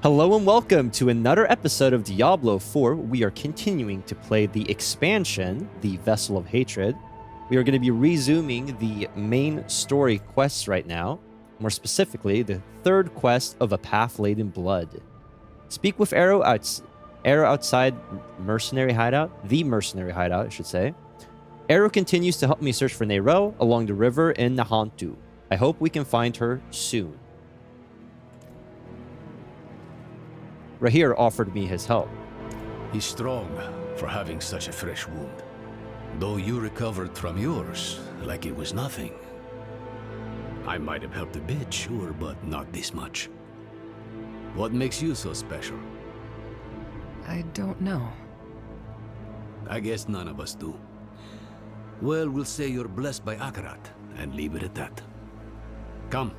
Hello and welcome to another episode of Diablo IV. We are continuing to play the expansion, the Vessel of Hatred. We are going to be resuming the main story quests right now. More specifically, the third quest of A Path Laid in Blood. Speak with Arrow outside Mercenary Hideout. The Mercenary Hideout, I should say. Arrow continues to help me search for Nero along the river in Nahantu. I hope we can find her soon. Rahir offered me his help. He's strong for having such a fresh wound. Though you recovered from yours like it was nothing. I might have helped a bit, sure, but not this much. What makes you so special? I don't know. I guess none of us do. Well, we'll say you're blessed by Akarat and leave it at that. Come,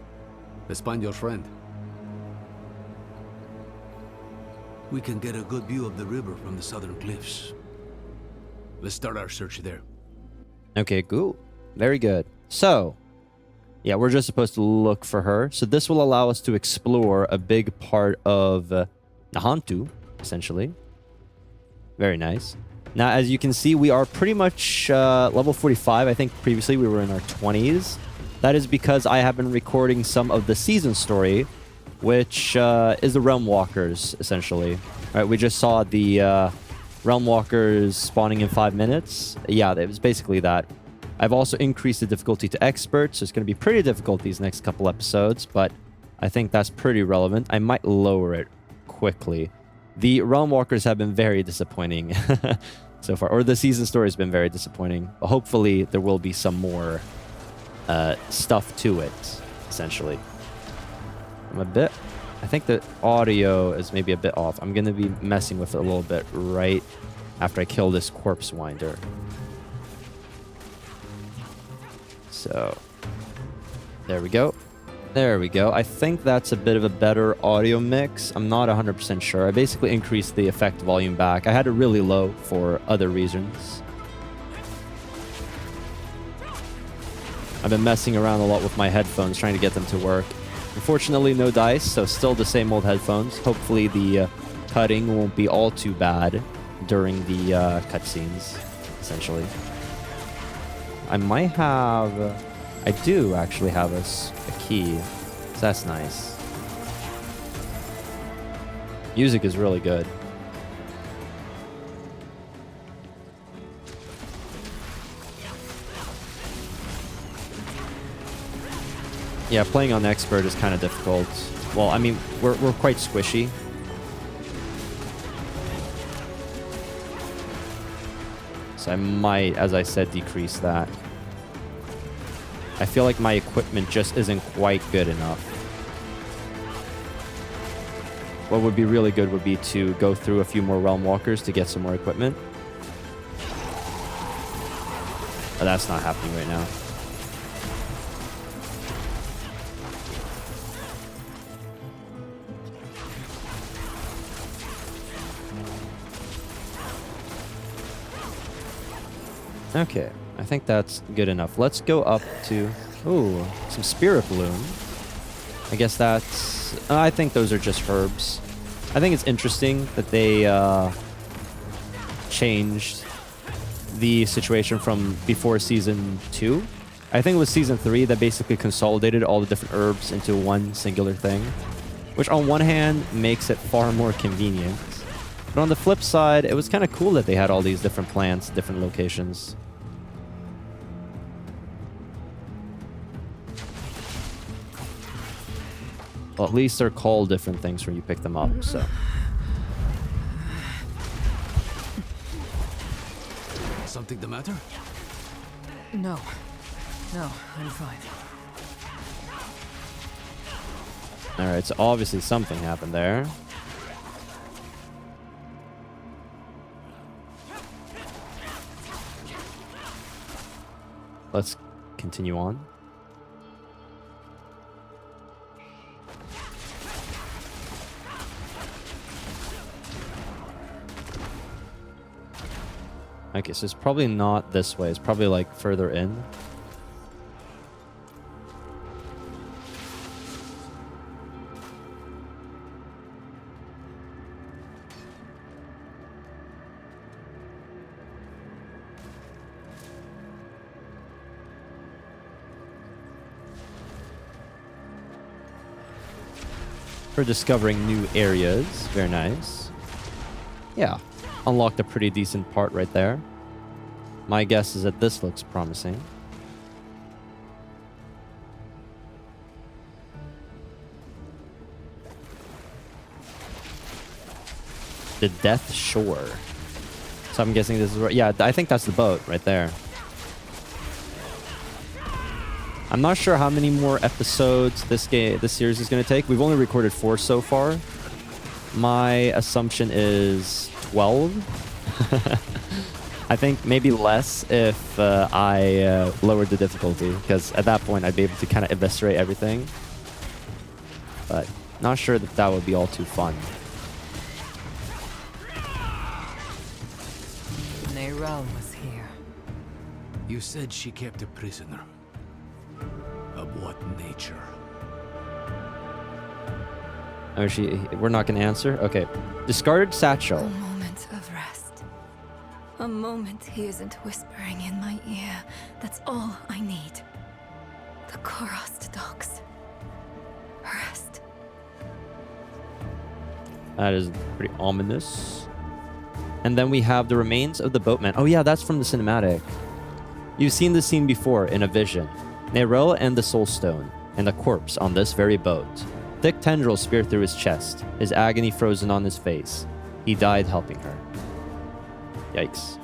let's find your friend. We can get a good view of the river from the southern cliffs. Let's start our search there. Okay, cool. Very good. So, yeah, we're just supposed to look for her. So this will allow us to explore a big part of Nahantu, essentially. Very nice. Now, as you can see, we are pretty much level 45. I think previously we were in our 20s. That is because I have been recording some of the season story, which is the Realm Walkers, essentially. All right, we just saw the Realm Walkers spawning in 5 minutes. Yeah, it was basically that. I've also increased the difficulty to Expert, so it's going to be pretty difficult these next couple episodes, but I think that's pretty relevant. I might lower it quickly. The Realm Walkers have been very disappointing so far, or the season story has been very disappointing, but hopefully there will be some more stuff to it, essentially. I think the audio is maybe a bit off. I'm going to be messing with it a little bit right after I kill this corpse winder. So, there we go. There we go. I think that's a bit of a better audio mix. I'm not 100% sure. I basically increased the effect volume back. I had it really low for other reasons. I've been messing around a lot with my headphones, trying to get them to work. Unfortunately, no dice, so still the same old headphones. Hopefully the cutting won't be all too bad during the cutscenes, essentially. I might have... I do actually have a key, so that's nice. Music is really good. Yeah, playing on Expert is kind of difficult. Well, I mean, we're quite squishy. So I might, as I said, decrease that. I feel like my equipment just isn't quite good enough. What would be really good would be to go through a few more Realm Walkers to get some more equipment. But that's not happening right now. Okay, I think that's good enough. Let's go up to... Ooh, some Spirit Bloom. I guess that's... I think those are just herbs. I think it's interesting that they changed the situation from before Season 2. I think it was Season 3 that basically consolidated all the different herbs into one singular thing. Which on one hand makes it far more convenient. But on the flip side, it was kind of cool that they had all these different plants, different locations. Well, at least they're called different things when you pick them up, so. Something the matter? No. No, I'm fine. Alright, so obviously something happened there. Let's continue on. Okay, so it's probably not this way. It's probably like further in. For discovering new areas. Very nice. Yeah. Unlocked a pretty decent part right there. My guess is that this looks promising. The Death Shore. So I'm guessing this is where... Yeah, I think that's the boat right there. I'm not sure how many more episodes this series is going to take. We've only recorded 4 so far. My assumption is 12. I think maybe less if I lowered the difficulty, because at that point I'd be able to kind of eviscerate everything. But not sure that that would be all too fun. Neyrelle was here. You said she kept a prisoner. Of what nature? Oh, we're not going to answer? Okay. Discarded satchel. A moment of rest. A moment he isn't whispering in my ear. That's all I need. The Korost docks. Rest. That is pretty ominous. And then we have the remains of the boatman. Oh yeah, that's from the cinematic. You've seen this scene before in a vision. Neyrelle and the Soul Stone, and a corpse on this very boat. Thick tendrils spear through his chest, his agony frozen on his face. He died helping her. Yikes.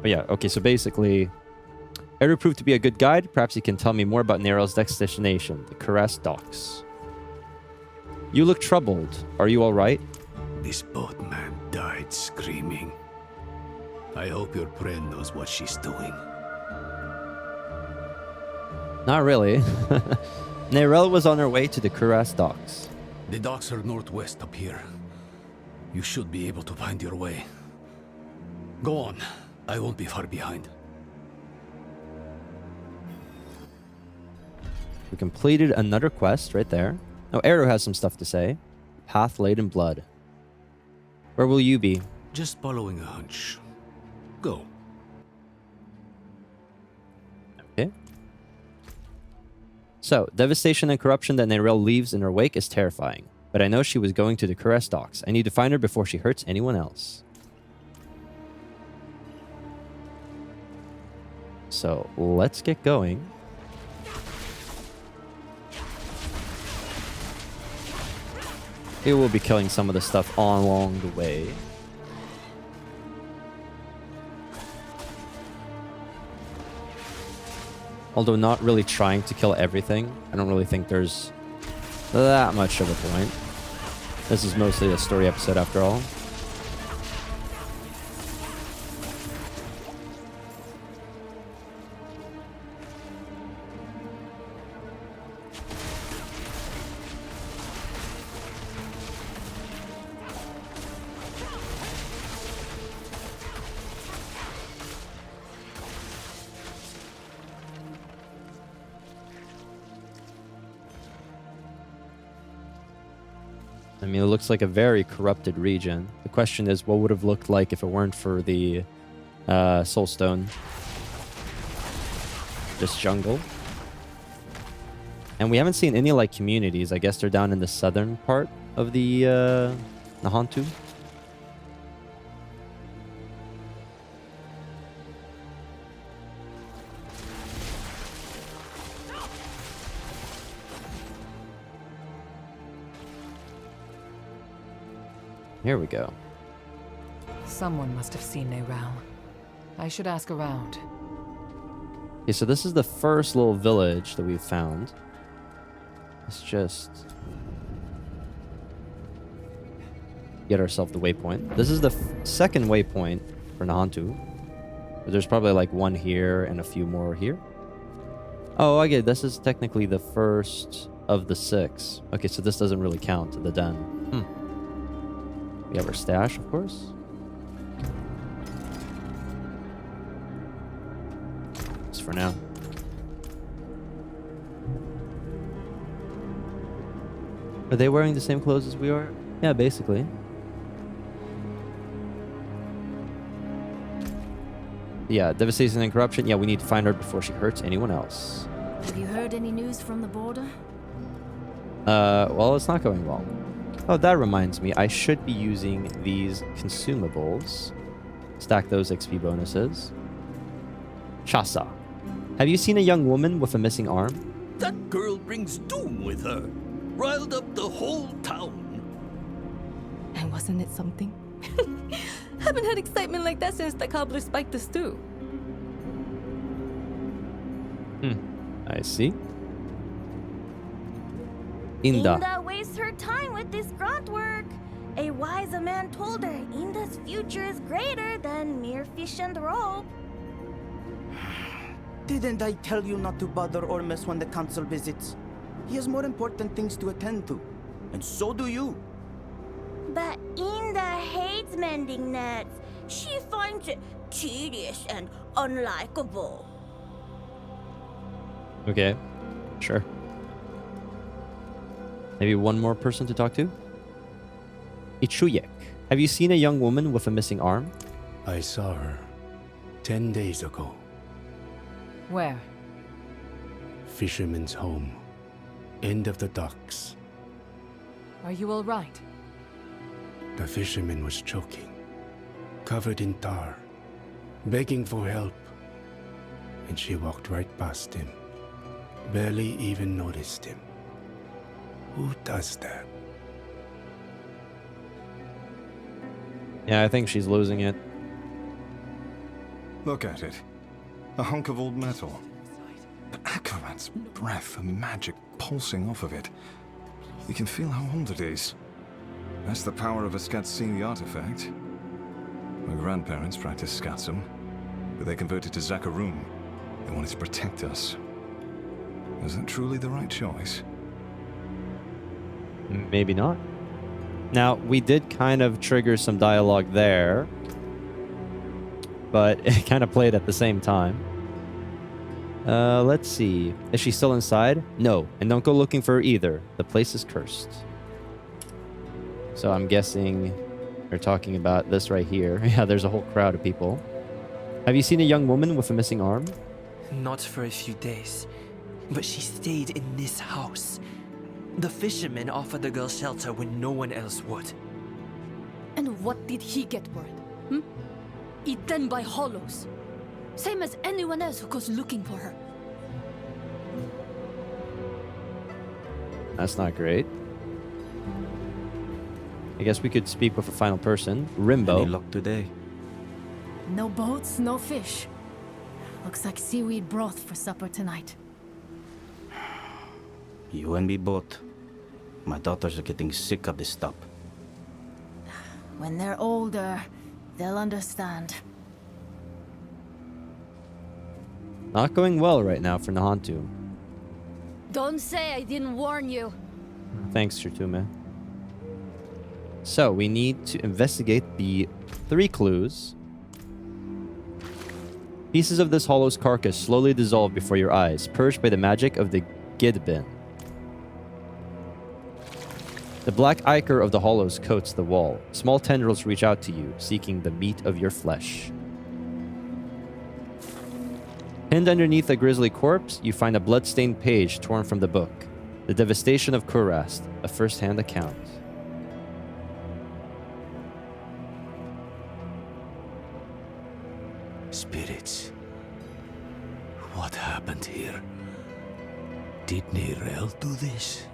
But yeah, okay, so basically, Eru proved to be a good guide. Perhaps he can tell me more about Neyrelle's next destination, the Korost docks. You look troubled. Are you alright? This boatman died screaming. I hope your friend knows what she's doing. Not really. Neyrelle was on her way to the Korost docks. The docks are northwest up here. You should be able to find your way. Go on. I won't be far behind. We completed another quest right there. Oh, Eru has some stuff to say. Path laid in blood. Where will you be? Just following a hunch. Go. Okay. So, devastation and corruption that Neyrelle leaves in her wake is terrifying. But I know she was going to the Korost docks. I need to find her before she hurts anyone else. So, let's get going. Here we'll be killing some of the stuff along the way. Although not really trying to kill everything. I don't really think there's that much of a point. This is mostly a story episode after all. I mean, it looks like a very corrupted region. The question is, what would have looked like if it weren't for the Soul Stone? This jungle. And we haven't seen any, like, communities. I guess they're down in the southern part of the Nahantu. Here we go. Someone must have seen Neyrelle. I should ask around. Okay, so this is the first little village that we've found. Let's just get ourselves the waypoint. This is the second waypoint for Nahantu. But there's probably like one here and a few more here. Oh, okay, this is technically the first of the 6. Okay, so this doesn't really count to the den. We have our stash, of course. Just for now. Are they wearing the same clothes as we are? Yeah, basically. Yeah, devastation and corruption. Yeah, we need to find her before she hurts anyone else. Have you heard any news from the border? Well, it's not going well. Oh, that reminds me. I should be using these consumables. Stack those XP bonuses. Chasa. Have you seen a young woman with a missing arm? That girl brings doom with her. Riled up the whole town. And wasn't it something? Haven't had excitement like that since the cobbler spiked the stew. I see. Inda. Inda wastes her time with this grunt work. A wise man told her Inda's future is greater than mere fish and rope. Didn't I tell you not to bother Ormus when the council visits? He has more important things to attend to. And so do you. But Inda hates mending nets. She finds it tedious and unlikable. Okay, sure. Maybe one more person to talk to? Ichuyek. Have you seen a young woman with a missing arm? I saw her 10 days ago. Where? Fisherman's home. End of the docks. Are you all right? The fisherman was choking, covered in tar, begging for help. And she walked right past him. Barely even noticed him. Who does that? Yeah, I think she's losing it. Look at it. A hunk of old metal. But Akarat's breath and magic pulsing off of it. You can feel how old it is. That's the power of a scat seeing the artifact. My grandparents practiced scatsum, but they converted to Zakarum. They wanted to protect us. Was that truly the right choice? Maybe not. Now, we did kind of trigger some dialogue there, but it kind of played at the same time. Let's see. Is she still inside? No, and don't go looking for her either. The place is cursed. So I'm guessing they're talking about this right here. Yeah, there's a whole crowd of people. Have you seen a young woman with a missing arm? Not for a few days, but she stayed in this house. The fisherman offered the girl shelter when no one else would. And what did he get for it? Eaten by hollows. Same as anyone else who goes looking for her. That's not great. I guess we could speak with a final person. Rimbo. Any luck today? No boats, no fish. Looks like seaweed broth for supper tonight. You and me both. My daughters are getting sick of this stuff. When they're older, they'll understand. Not going well right now for Nahantu. Don't say I didn't warn you. Thanks, Shirtume. So, we need to investigate the 3 clues. Pieces of this hollow's carcass slowly dissolve before your eyes, purged by the magic of the Gidbin. The black ichor of the hollows coats the wall. Small tendrils reach out to you, seeking the meat of your flesh. Pinned underneath a grisly corpse, you find a blood-stained page torn from the book. The Devastation of Kurast, a first-hand account. Spirits. What happened here? Did Neyrelle do this?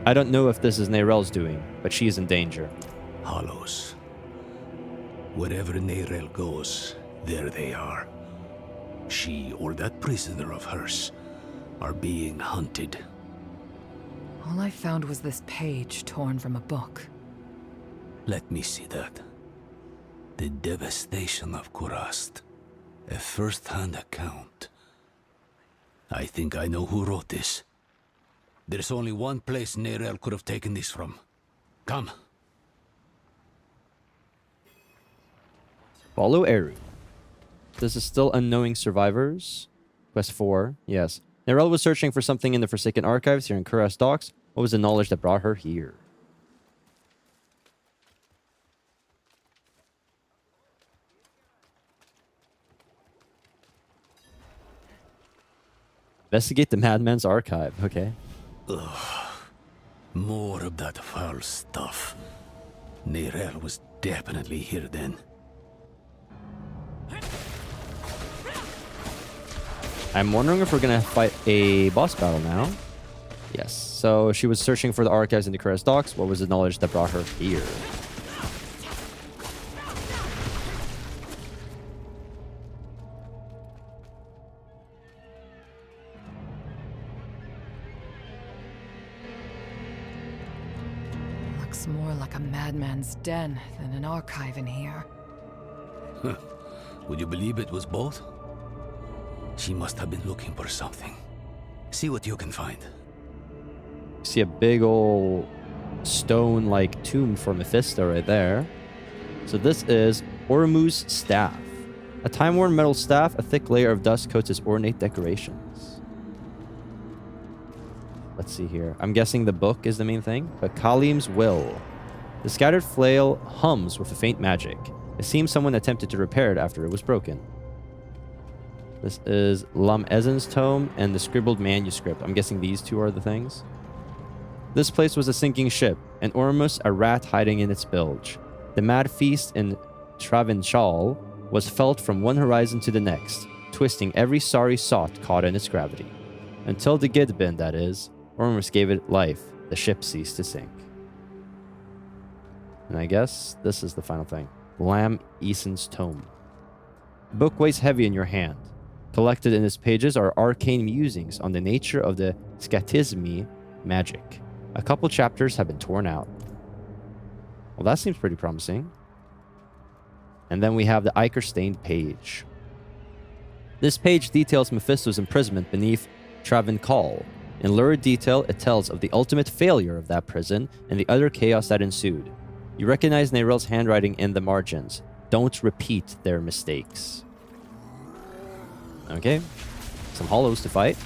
I don't know if this is Neyrelle's doing, but she is in danger. Hollows. Wherever Neyrelle goes, there they are. She or that prisoner of hers are being hunted. All I found was this page torn from a book. Let me see that. The devastation of Kurast. A first-hand account. I think I know who wrote this. There's only one place Neyrelle could have taken this from. Come. Follow Eru. This is still unknowing survivors. Quest 4, yes. Neyrelle was searching for something in the Forsaken Archives here in Kurast Docks. What was the knowledge that brought her here? Investigate the madman's archive. Okay. More of that foul stuff. Neyrelle was definitely here then. I'm wondering if we're gonna fight a boss battle now. Yes. So she was searching for the archives in the Curtis docks. What was the knowledge that brought her here? Looks more like a madman's den than an archive in here. Would you believe it was both? She must have been looking for something. See what you can find. See a big old stone-like tomb for Mephisto right there. So this is Ormu's staff. A time-worn metal staff, a thick layer of dust coats its ornate decorations. Let's see here. I'm guessing the book is the main thing, but Kalim's will. The scattered flail hums with a faint magic. It seems someone attempted to repair it after it was broken. This is Lam Ezen's tome and the scribbled manuscript. I'm guessing these two are the things. This place was a sinking ship, and Ormus a rat hiding in its bilge. The mad feast in Travanchal was felt from one horizon to the next, twisting every sorry sot caught in its gravity. Until the Gidbin, that is, Ormus gave it life. The ship ceased to sink. And I guess this is the final thing. Lam Esen's tome. The book weighs heavy in your hand. Collected in its pages are arcane musings on the nature of the Scatismi magic. A couple chapters have been torn out. Well, that seems pretty promising. And then we have the ichor-stained page. This page details Mephisto's imprisonment beneath Travanchal. In lurid detail, it tells of the ultimate failure of that prison and the utter chaos that ensued. You recognize Neyrelle's handwriting in the margins. Don't repeat their mistakes. Okay. Some hollows to fight.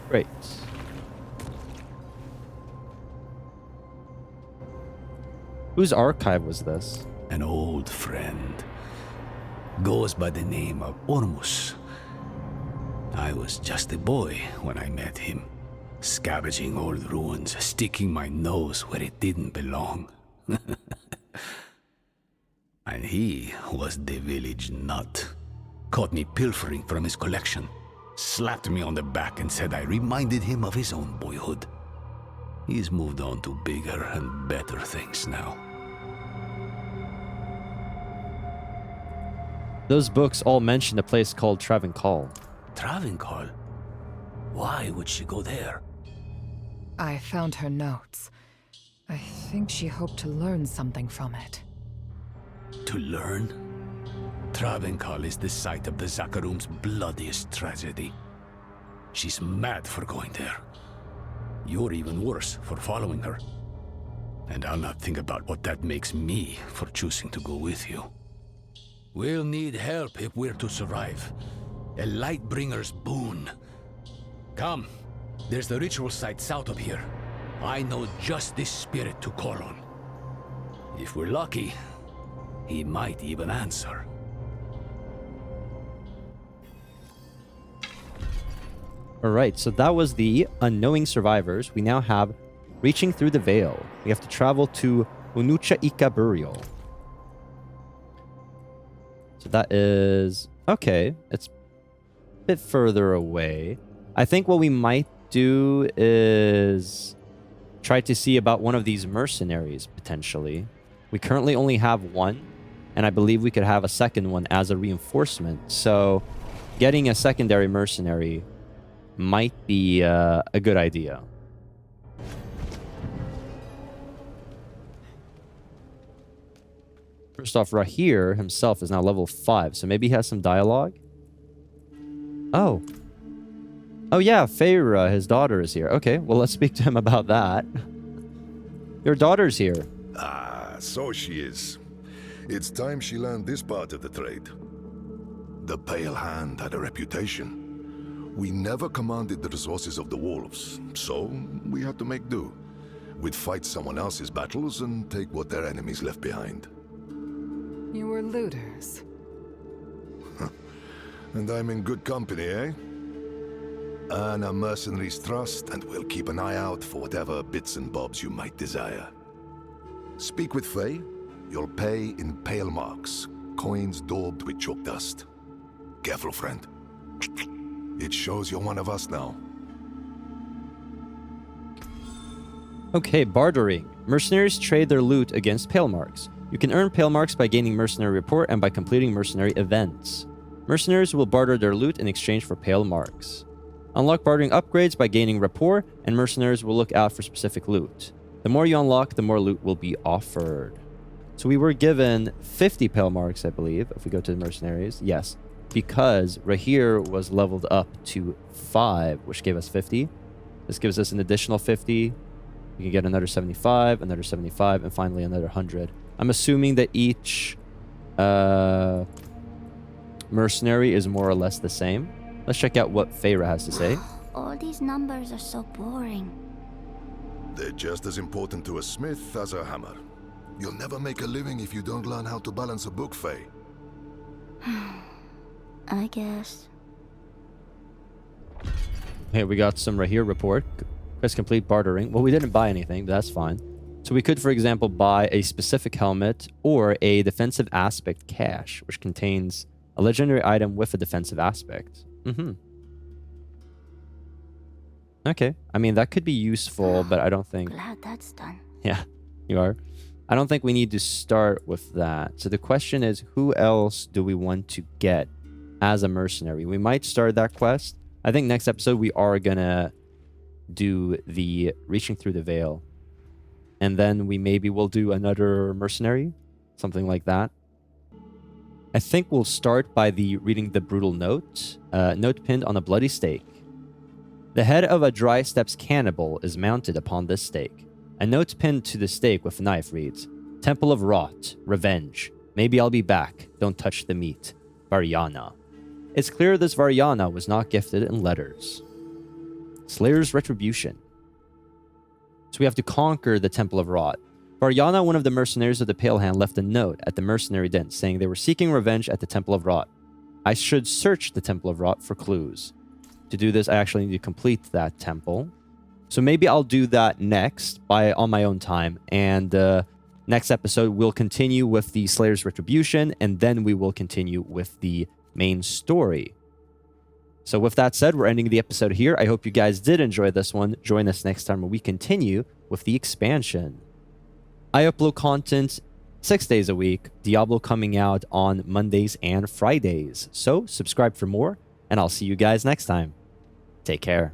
Great. Whose archive was this? An old friend. Goes by the name of Ormus. I was just a boy when I met him. Scavenging old ruins, sticking my nose where it didn't belong. And he was the village nut. Caught me pilfering from his collection. Slapped me on the back and said I reminded him of his own boyhood. He's moved on to bigger and better things now. Those books all mention a place called Travanchal. Travanchal? Why would she go there? I found her notes. I think she hoped to learn something from it. To learn? Travanchal is the site of the Zakarum's bloodiest tragedy. She's mad for going there. You're even worse for following her. And I'll not think about what that makes me for choosing to go with you. We'll need help if we're to survive. A Lightbringer's boon. Come, there's the ritual site south of here. I know just this spirit to call on. If we're lucky, he might even answer. Alright, so that was the Unknowing Survivors. We now have Reaching Through the Veil. We have to travel to Unucha Ika Burial. So that is... okay, it's a bit further away. I think what we might do is try to see about one of these mercenaries, potentially. We currently only have one, and I believe we could have a second one as a reinforcement. So getting a secondary mercenary might be a good idea. First off, Rahir himself is now level 5, so maybe he has some dialogue. Oh. Oh yeah, Feyre, his daughter, is here. Okay, well, let's speak to him about that. Your daughter's here. Ah, so she is. It's time she learned this part of the trade. The Pale Hand had a reputation. We never commanded the resources of the wolves, so we had to make do. We'd fight someone else's battles and take what their enemies left behind. You were looters. And I'm in good company, eh? Earn a mercenary's trust, and we'll keep an eye out for whatever bits and bobs you might desire. Speak with Faye. You'll pay in pale marks, coins daubed with chalk dust. Careful, friend. It shows you're one of us now. Okay, bartering. Mercenaries trade their loot against pale marks. You can earn pale marks by gaining mercenary rapport and by completing mercenary events. Mercenaries will barter their loot in exchange for pale marks. Unlock bartering upgrades by gaining rapport, and mercenaries will look out for specific loot. The more you unlock, the more loot will be offered. So we were given 50 pale marks, I believe, if we go to the mercenaries. Yes, because Rahir was leveled up to 5, which gave us 50. This gives us an additional 50. We can get another 75, another 75, and finally another 100. I'm assuming that each mercenary is more or less the same. Let's check out what Feyre has to say. All these numbers are so boring. They're just as important to a smith as a hammer. You'll never make a living if you don't learn how to balance a book, Faye. I guess. Hey, we got some Rahir report. Press complete bartering. Well, we didn't buy anything, but that's fine. So we could, for example, buy a specific helmet or a defensive aspect cache, which contains a legendary item with a defensive aspect. Okay. I mean, that could be useful, but I don't think... Glad that's done. Yeah, you are. I don't think we need to start with that. So the question is, who else do we want to get as a mercenary? We might start that quest. I think next episode we are going to do the reaching through the veil. And then we maybe will do another mercenary, something like that. I think we'll start by reading the brutal note. Note pinned on a bloody stake. The head of a Dry Steps cannibal is mounted upon this stake. A note pinned to the stake with a knife reads, Temple of Rot, Revenge. Maybe I'll be back. Don't touch the meat. Variana. It's clear this Variana was not gifted in letters. Slayer's Retribution. So we have to conquer the Temple of Rot. Variana, one of the mercenaries of the Pale Hand, left a note at the mercenary den saying they were seeking revenge at the Temple of Rot. I should search the Temple of Rot for clues. To do this, I actually need to complete that temple. So maybe I'll do that next on my own time. And next episode, we'll continue with the Slayer's Retribution, and then we will continue with the main story. So with that said, we're ending the episode here. I hope you guys did enjoy this one. Join us next time when we continue with the expansion. I upload content 6 days a week, Diablo coming out on Mondays and Fridays. So subscribe for more, and I'll see you guys next time. Take care.